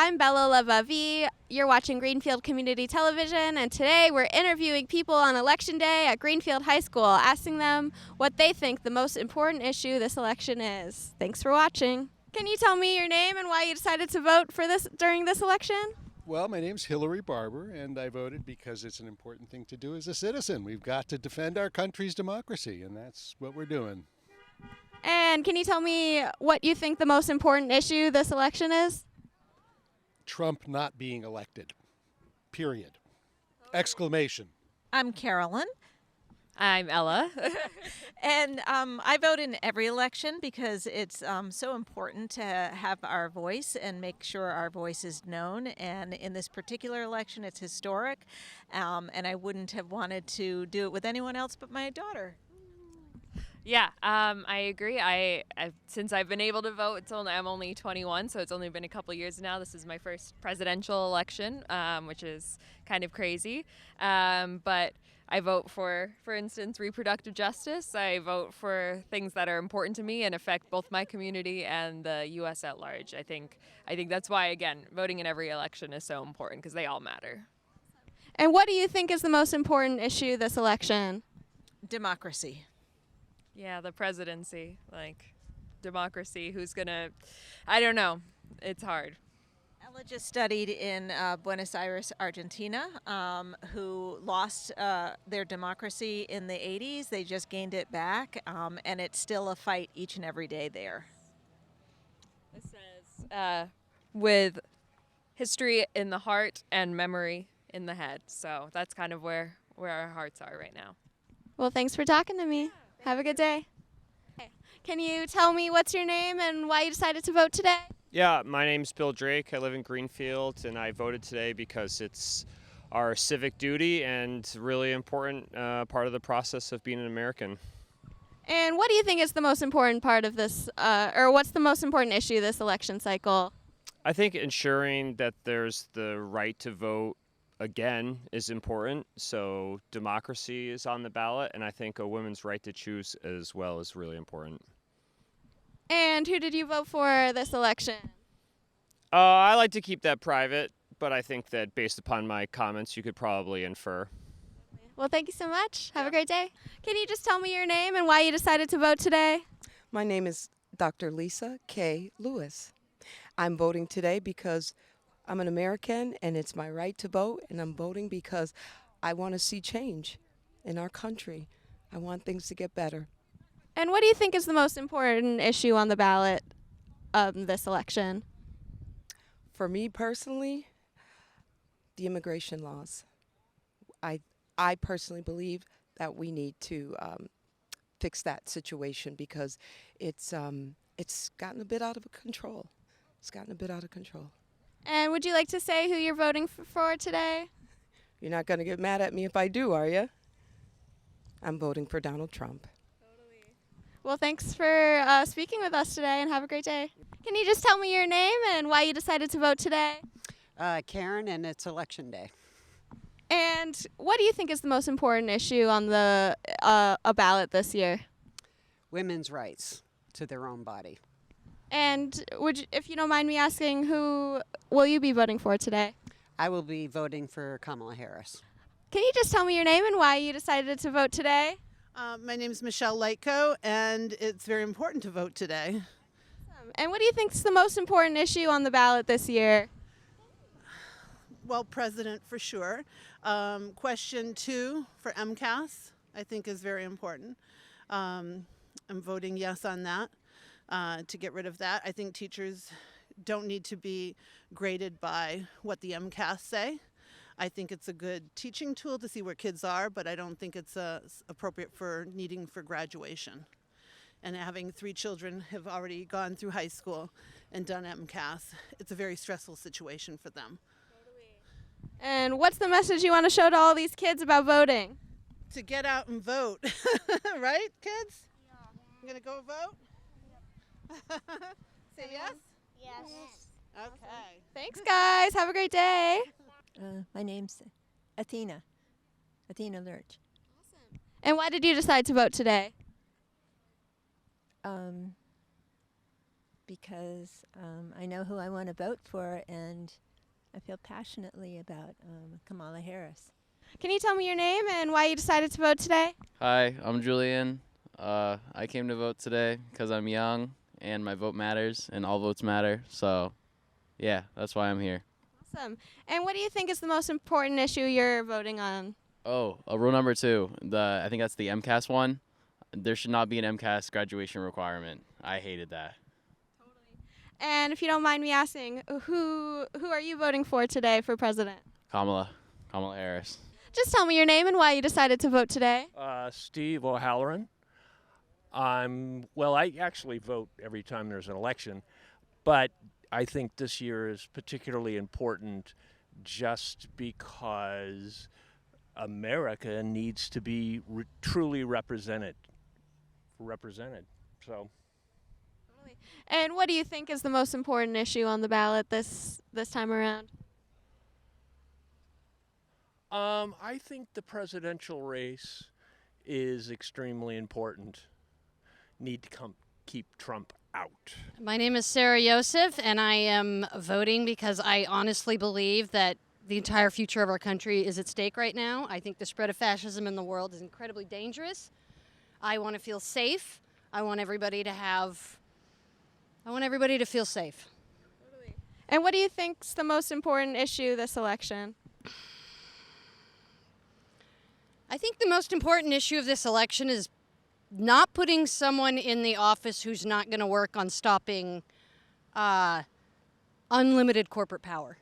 I'm Bella Lavavi. You're watching Greenfield Community Television, and today we're interviewing people on Election Day at Greenfield High School, asking them what they think the most important issue this election is. Thanks for watching. Can you tell me your name and why you decided to vote for this during this election? Well, my name's Barber, and I voted because it's an important thing to do as a citizen. We've got to defend our country's democracy, and that's what we're doing. And can you tell me what you think the most important issue this election is? Trump not being elected. Period. Exclamation. I'm Carolyn. I'm Ella. And I vote in every election because it's so important to have our voice and make sure our voice is known. And in this particular election, it's historic. And I wouldn't have wanted to do it with anyone else but my daughter. Yeah, I agree. Since I've been able to vote, I'm only 21, so it's only been a couple years now. This is my first presidential election, which is kind of crazy. But I vote for instance, reproductive justice. I vote for things that are important to me and affect both my community and the U.S. at large. I think that's why, again, voting in every election is so important because they all matter. And what do you think is the most important issue this election? Democracy. Yeah, the presidency, democracy, I don't know. It's hard. Ella just studied in Buenos Aires, Argentina, who lost their democracy in the 80s. They just gained it back, and it's still a fight each and every day there. It says, with history in the heart and memory in the head. So that's kind of where our hearts are right now. Well, thanks for talking to me. Have a good day. Can you tell me what's your name and why you decided to vote today? Yeah, my name's Bill Drake. I live in Greenfield, and I voted today because it's our civic duty and really important part of the process of being an American. And what do you think is the most important part of this, or what's the most important issue this election cycle? I think ensuring that there's the right to vote again is important. So democracy is on the ballot, and I think a woman's right to choose as well is really important. And who did you vote for this election? I like to keep that private, but I think that based upon my comments, you could probably infer. Well, thank you so much. Have a great day. Can you just tell me your name and why you decided to vote today? My name is Dr. Lisa K. Lewis. I'm voting today because I'm an American and it's my right to vote, and I'm voting because I want to see change in our country. I want things to get better. And what do you think is the most important issue on the ballot this election? For me personally, the immigration laws. I personally believe that we need to fix that situation because it's gotten a bit out of control. It's gotten a bit out of control. And would you like to say who you're voting for today? You're not going to get mad at me if I do, are you? I'm voting for Donald Trump. Totally. Well, thanks for speaking with us today, and have a great day. Can you just tell me your name and why you decided to vote today? Karen, and it's Election Day. And what do you think is the most important issue on the ballot this year? Women's rights to their own body. And if you don't mind me asking, who will you be voting for today? I will be voting for Kamla Harris. Can you just tell me your name and why you decided to vote today? My name is Michelle Lightco, and it's very important to vote today. And what do you think is the most important issue on the ballot this year? Well, president for sure. Question 2 for MCAS, I think, is very important. I'm voting yes on that. To get rid of that. I think teachers don't need to be graded by what the MCAS say. I think it's a good teaching tool to see where kids are, but I don't think it's appropriate for graduation. And having 3 children have already gone through high school and done MCAS, it's a very stressful situation for them. Totally. And what's the message you want to show to all these kids about voting? To get out and vote, right, kids? Yeah. You gonna go vote? Say yes? Yes. Okay. Thanks, guys. Have a great day. My name's Athena Lurch. Awesome. And why did you decide to vote today? because I know who I want to vote for, and I feel passionately about Kamala Harris. Can you tell me your name and why you decided to vote today? Hi, I'm Julian. I came to vote today because I'm young and my vote matters and all votes matter. So, yeah, that's why I'm here. Awesome. And what do you think is the most important issue you're voting on? Oh, rule number 2. I think that's the MCAS one. There should not be an MCAS graduation requirement. I hated that. And if you don't mind me asking, who are you voting for today for president? Kamla Harris. Just tell me your name and why you decided to vote today. Steve O'Halloran. I actually vote every time there's an election, but I think this year is particularly important just because America needs to be truly represented. So. And what do you think is the most important issue on the ballot this time around? I think the presidential race is extremely important. Need to keep Trump out. My name is Sarah Yosef, and I am voting because I honestly believe that the entire future of our country is at stake right now. I think the spread of fascism in the world is incredibly dangerous. I want to feel safe. I want everybody to feel safe. And what do you think's the most important issue this election? I think the most important issue of this election is not putting someone in the office who's not going to work on stopping unlimited corporate power.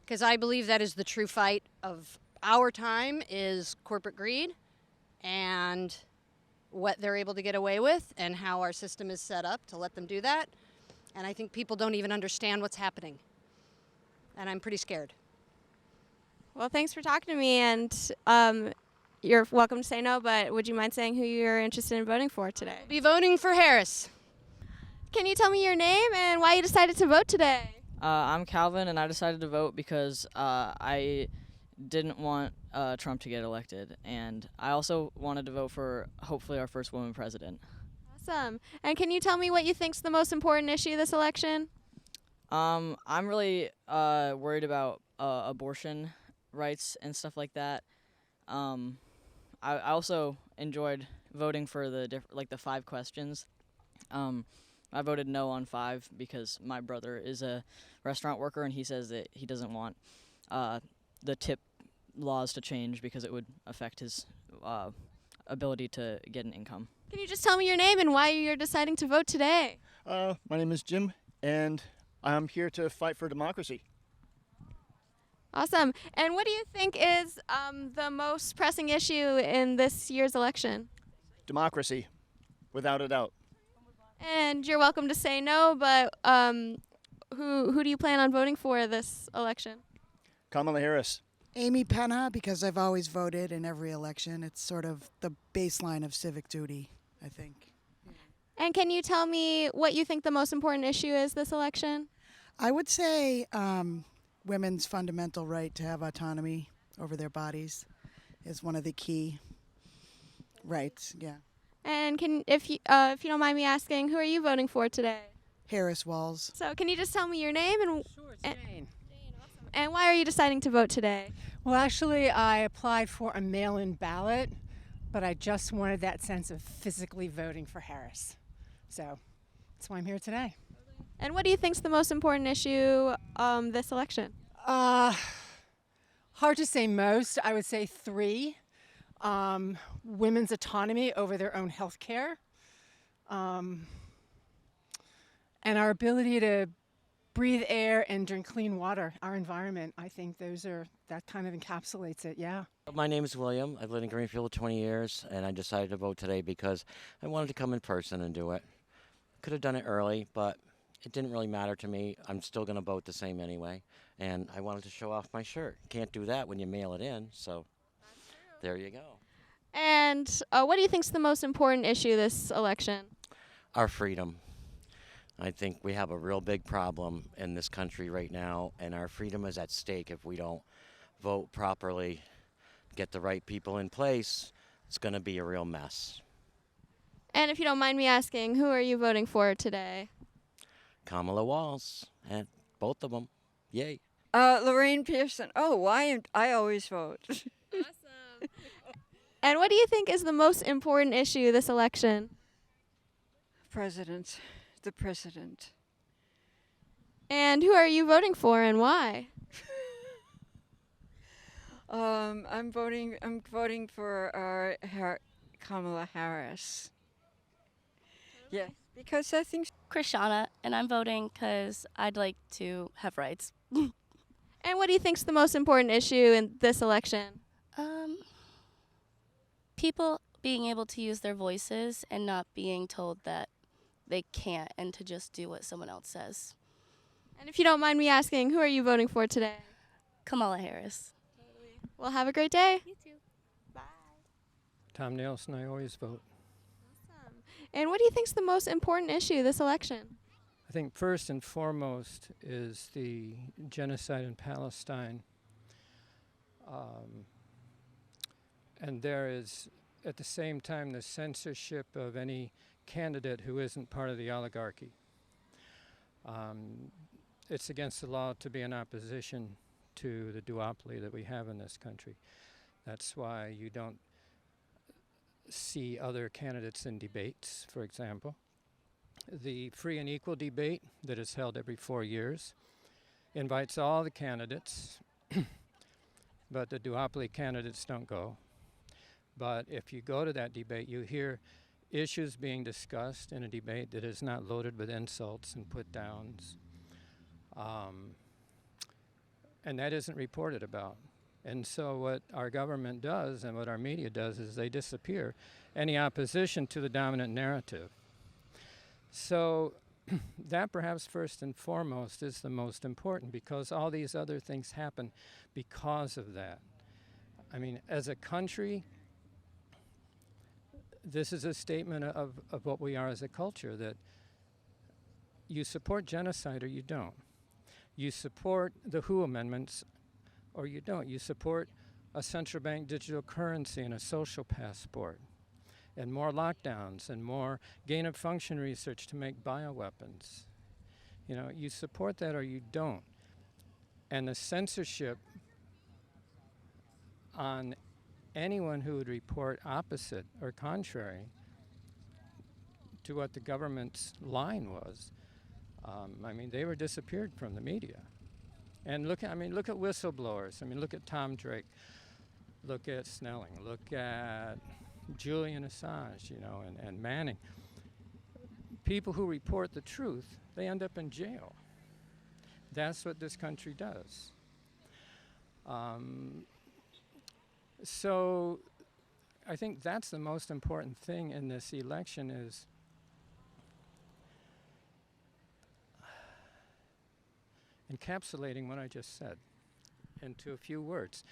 Because I believe that is the true fight of our time, is corporate greed and what they're able to get away with and how our system is set up to let them do that. And I think people don't even understand what's happening. And I'm pretty scared. Well, thanks for talking to me, and you're welcome to say no, but would you mind saying who you're interested in voting for today? I'll be voting for Harris. Can you tell me your name and why you decided to vote today? I'm Calvin, and I decided to vote because I didn't want Trump to get elected, and I also wanted to vote for hopefully our first woman president. Awesome. And can you tell me what you think's the most important issue this election? I'm really worried about abortion rights and stuff like that. I also enjoyed voting for the 5 questions. I voted no on 5 because my brother is a restaurant worker, and he says that he doesn't want the tip laws to change because it would affect his ability to get an income. Can you just tell me your name and why you're deciding to vote today? My name is Jim, and I'm here to fight for democracy. Awesome. And what do you think is the most pressing issue in this year's election? Democracy, without a doubt. And you're welcome to say no, but who do you plan on voting for this election? Kamala Harris. Amy Penna, because I've always voted in every election. It's sort of the baseline of civic duty, I think. And can you tell me what you think the most important issue is this election? I would say women's fundamental right to have autonomy over their bodies is one of the key rights, yeah. And if you don't mind me asking, who are you voting for today? Harris Walls. So can you just tell me your name and Sure, it's Jane. Awesome. And why are you deciding to vote today? Well, actually, I applied for a mail-in ballot, but I just wanted that sense of physically voting for Harris. So that's why I'm here today. And what do you think's the most important issue this election? Hard to say most. I would say 3. Women's autonomy over their own health care, and our ability to breathe air and drink clean water, our environment. I think that kind of encapsulates it, yeah. My name is William. I've lived in Greenfield 20 years, and I decided to vote today because I wanted to come in person and do it. Could have done it early, but it didn't really matter to me. I'm still going to vote the same anyway, and I wanted to show off my shirt. Can't do that when you mail it in, so there you go. And what do you think's the most important issue this election? Our freedom. I think we have a real big problem in this country right now, and our freedom is at stake if we don't vote properly, get the right people in place. It's going to be a real mess. And if you don't mind me asking, who are you voting for today? Kamla Walls, and both of them. Yay. Lorraine Pearson. Oh, I always vote. Awesome. And what do you think is the most important issue this election? President. The president. And who are you voting for and why? I'm voting for Kamala Harris. Yeah, because I think Christiana, and I'm voting because I'd like to have rights. And what do you think is the most important issue in this election? People being able to use their voices and not being told that they can't, and to just do what someone else says. And if you don't mind me asking, who are you voting for today? Kamala Harris. Well, have a great day. You too. Tom Nelson, I always vote. And what do you think is the most important issue this election? I think first and foremost is the genocide in Palestine. And there is, at the same time, the censorship of any candidate who isn't part of the oligarchy. It's against the law to be in opposition to the duopoly that we have in this country. That's why you don't see other candidates in debates, for example. The free and equal debate that is held every 4 years invites all the candidates, but the duopoly candidates don't go. But if you go to that debate, you hear issues being discussed in a debate that is not loaded with insults and put-downs. And that isn't reported about. And so what our government does and what our media does is they disappear any opposition to the dominant narrative. So that perhaps first and foremost is the most important, because all these other things happen because of that. I mean, as a country, this is a statement of what we are as a culture, that you support genocide or you don't. You support the WHO amendments or you don't. You support a central bank digital currency and a social passport and more lockdowns and more gain-of-function research to make bioweapons. You know, you support that or you don't. And the censorship on anyone who would report opposite or contrary to what the government's line was, I mean, they were disappeared from the media. And look at whistleblowers. I mean, look at Tom Drake. Look at Snelling. Look at Julian Assange, you know, and Manning. People who report the truth, they end up in jail. That's what this country does. So I think that's the most important thing in this election, is encapsulating what I just said into a few words.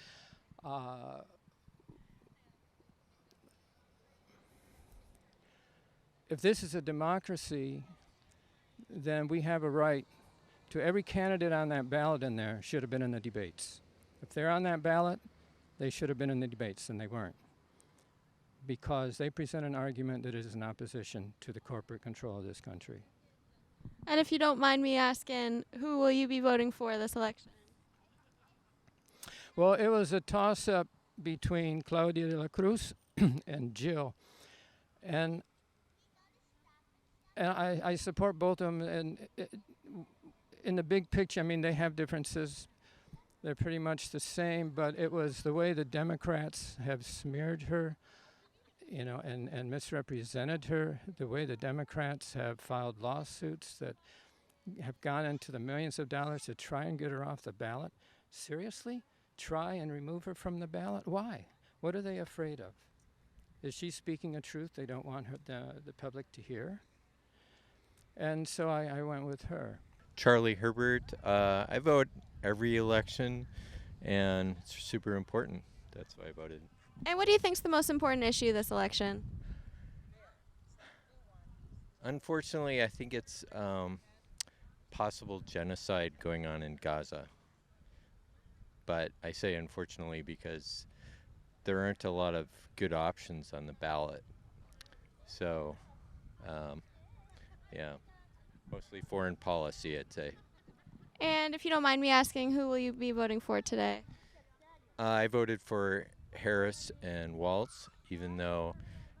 If this is a democracy, then we have a right to every candidate on that ballot in there should have been in the debates. If they're on that ballot, they should have been in the debates, and they weren't, because they present an argument that is in opposition to the corporate control of this country. And if you don't mind me asking, who will you be voting for this election? Well, it was a toss-up between Claudia de la Cruz and Jill. And I support both of them. And in the big picture, I mean, they have differences. They're pretty much the same, but it was the way the Democrats have smeared her, you know, and misrepresented her, the way the Democrats have filed lawsuits that have gone into the millions of dollars to try and get her off the ballot. Seriously? Try and remove her from the ballot? Why? What are they afraid of? Is she speaking a truth they don't want the public to hear? And so I went with her. Charlie Herbert. I vote every election, and it's super important. That's why I voted. And what do you think is the most important issue this election? Unfortunately, I think it's possible genocide going on in Gaza. But I say unfortunately because there aren't a lot of good options on the ballot. So, yeah. Mostly foreign policy, I'd say. And if you don't mind me asking, who will you be voting for today? I voted for Harris and Walz, even though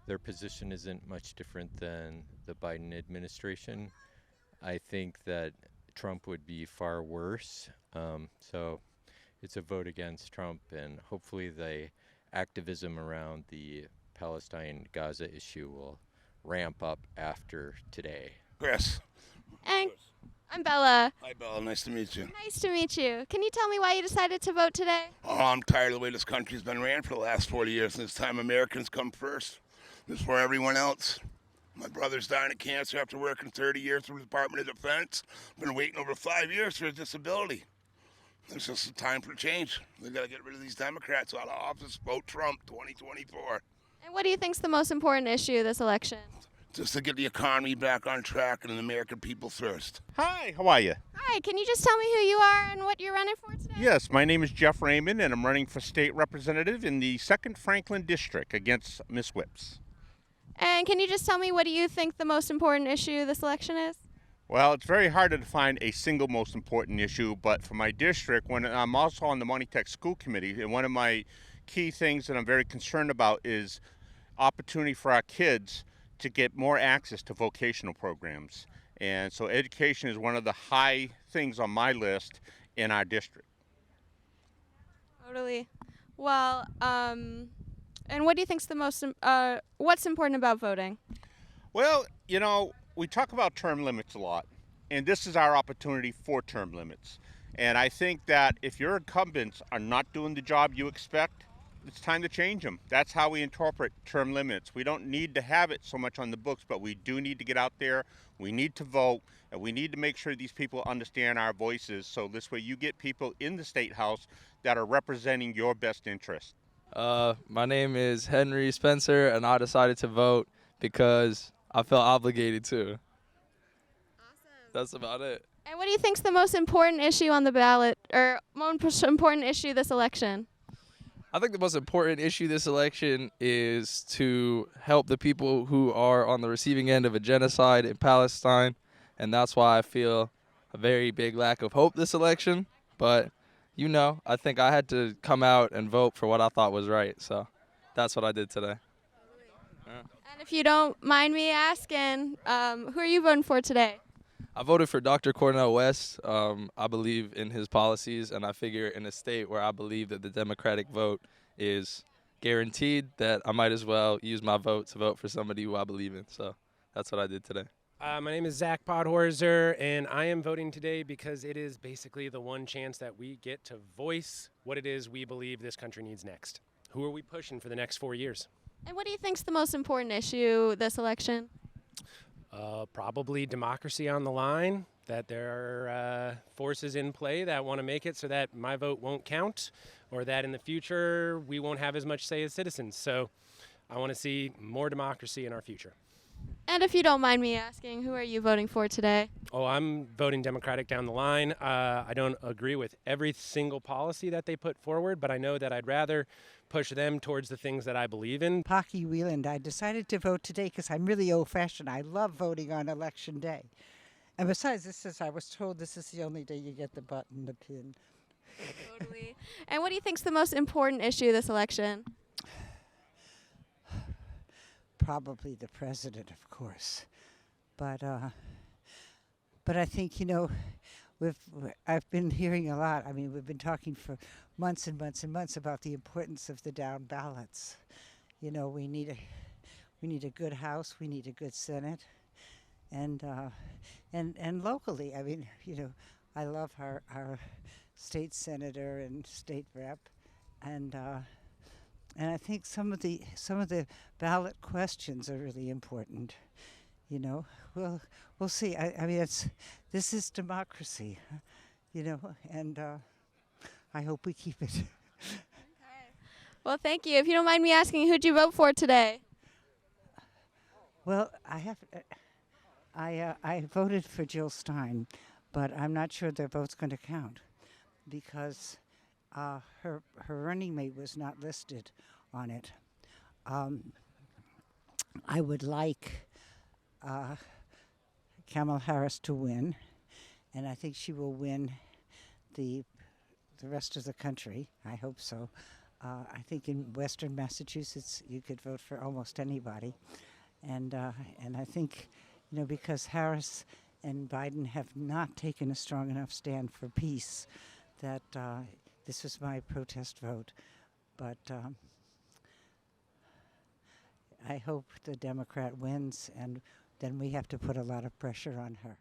their position isn't much different than the Biden administration. I think that Trump would be far worse. So it's a vote against Trump, and hopefully the activism around the Palestine-Gaza issue will ramp up after today. Chris. And I'm Bella. Hi, Bella. Nice to meet you. Nice to meet you. Can you tell me why you decided to vote today? Oh, I'm tired of the way this country's been ran for the last 40 years, and it's time Americans come first before everyone else. My brother's dying of cancer after working 30 years for the Department of Defense. Been waiting over 5 years for a disability. It's just a time for change. We got to get rid of these Democrats out of office. Vote Trump 2024. And what do you think's the most important issue this election? Just to get the economy back on track and the American people first. Hi, how are you? Hi, can you just tell me who you are and what you're running for today? Yes, my name is Jeff Raymond, and I'm running for state representative in the 2nd Franklin District against Miss Whips. And can you just tell me what do you think the most important issue this election is? Well, it's very hard to find a single most important issue, but for my district, when I'm also on the Monty Tech School Committee, and one of my key things that I'm very concerned about is opportunity for our kids to get more access to vocational programs. And so education is one of the high things on my list in our district. Totally. Well, and what do you think's the most, what's important about voting? Well, you know, we talk about term limits a lot, and this is our opportunity for term limits. And I think that if your incumbents are not doing the job you expect, it's time to change them. That's how we interpret term limits. We don't need to have it so much on the books, but we do need to get out there. We need to vote, and we need to make sure these people understand our voices, so this way you get people in the State House that are representing your best interest. My name is Henry Spencer, and I decided to vote because I felt obligated to. Awesome. That's about it. And what do you think's the most important issue on the ballot, or most important issue this election? I think the most important issue this election is to help the people who are on the receiving end of a genocide in Palestine, and that's why I feel a very big lack of hope this election. But, you know, I think I had to come out and vote for what I thought was right, so that's what I did today. And if you don't mind me asking, who are you voting for today? I voted for Dr. Cornel West. I believe in his policies, and I figure in a state where I believe that the Democratic vote is guaranteed, that I might as well use my vote to vote for somebody who I believe in. So that's what I did today. My name is Zach Podhorzer, and I am voting today because it is basically the one chance that we get to voice what it is we believe this country needs next. Who are we pushing for the next 4 years? And what do you think's the most important issue this election? Probably democracy on the line, that there are forces in play that want to make it so that my vote won't count, or that in the future we won't have as much say as citizens. So I want to see more democracy in our future. And if you don't mind me asking, who are you voting for today? Oh, I'm voting Democratic down the line. I don't agree with every single policy that they put forward, but I know that I'd rather push them towards the things that I believe in. Pocky Wieland. I decided to vote today because I'm really old-fashioned. I love voting on Election Day. And besides, I was told this is the only day you get the button, the pin. Totally. And what do you think's the most important issue this election? Probably the president, of course. But I think, you know, I've been hearing a lot. I mean, we've been talking for months and months and months about the importance of the down ballots. You know, we need a good House, we need a good Senate, and locally. I mean, you know, I love our state senator and state rep, and I think some of the ballot questions are really important. You know, we'll see. I mean, this is democracy, you know, and I hope we keep it. Okay. Well, thank you. If you don't mind me asking, who'd you vote for today? Well, I voted for Jill Stein, but I'm not sure their vote's going to count because her running mate was not listed on it. I would like Kamala Harris to win, and I think she will win the rest of the country. I hope so. I think in Western Massachusetts you could vote for almost anybody, and I think, because Harris and Biden have not taken a strong enough stand for peace, that this was my protest vote. But I hope the Democrat wins, and then we have to put a lot of pressure on her.